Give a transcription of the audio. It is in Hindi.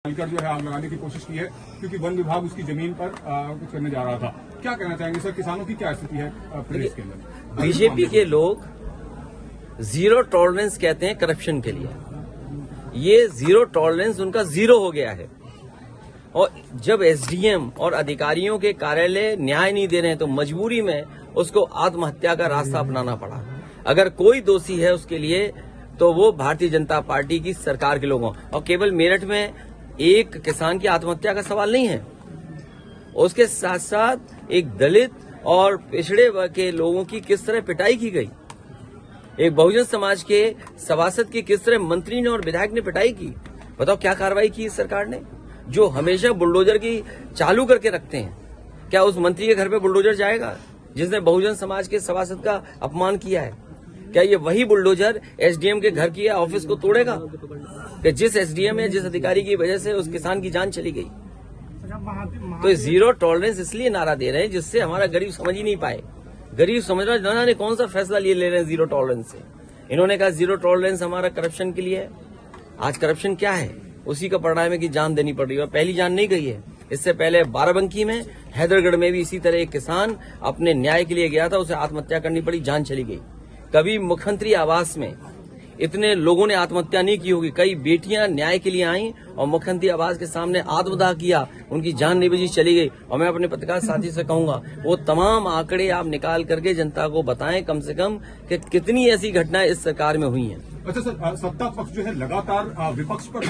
डालकर जो है आग लगाने की कोशिश की है, क्योंकि वन विभाग उसकी जमीन पर कुछ करने जा रहा था। क्या कहना चाहेंगे सर, किसानों की क्या स्थिति है प्रदेश के अंदर? बीजेपी के लोग जीरो टॉलरेंस कहते हैं करप्शन के लिए। ये जीरो टॉलरेंस उनका जीरो हो गया है। और जब एसडीएम और अधिकारियों के कार्यालय न्याय नहीं दे रहे हैं तो मजबूरी में उसको आत्महत्या का रास्ता अपनाना पड़ा। अगर कोई दोषी है उसके लिए तो वो भारतीय जनता पार्टी की सरकार के लोगों, और केवल मेरठ में एक किसान की आत्महत्या का सवाल नहीं है, उसके साथ साथ एक दलित और पिछड़े वर्ग के लोगों की किस तरह पिटाई की गई, एक बहुजन समाज के सभासद की किस तरह मंत्री ने और विधायक ने पिटाई की। बताओ क्या कार्रवाई की इस सरकार ने, जो हमेशा बुलडोजर की चालू करके रखते हैं। क्या उस मंत्री के घर पे बुलडोजर जाएगा जिसने बहुजन समाज के सभासद का अपमान किया है? क्या ये वही बुलडोजर एसडीएम के घर की या ऑफिस को तोड़ेगा कि जिस एसडीएम या जिस अधिकारी की वजह से उस किसान की जान चली गई? तो जीरो टॉलरेंस इसलिए नारा दे रहे हैं जिससे हमारा गरीब समझ ही नहीं पाए। गरीब समझ रहा है जाने कौन सा फैसला ले रहे हैं जीरो टॉलरेंस से। इन्होंने कहा जीरो टॉलरेंस हमारा करप्शन के लिए है। आज करप्शन क्या है, उसी का परिणाम है कि जान देनी पड़ रही है। पहली जान नहीं गई है। इससे पहले बाराबंकी में, हैदरगढ़ में भी इसी तरह एक किसान अपने न्याय के लिए गया था, उसे आत्महत्या करनी पड़ी, जान चली गई। कभी मुख्यमंत्री आवास में इतने लोगों ने आत्महत्या नहीं की होगी। कई बेटियां न्याय के लिए आईं और मुख्यमंत्री आवास के सामने आत्मदाह किया, उनकी जान नहीं बची, चली गई। और मैं अपने पत्रकार साथी से कहूंगा वो तमाम आंकड़े आप निकाल करके जनता को बताएं कम से कम कि कितनी ऐसी घटनाएं इस सरकार में हुई हैं। अच्छा सर, सत्ता पक्ष जो है लगातार विपक्ष पर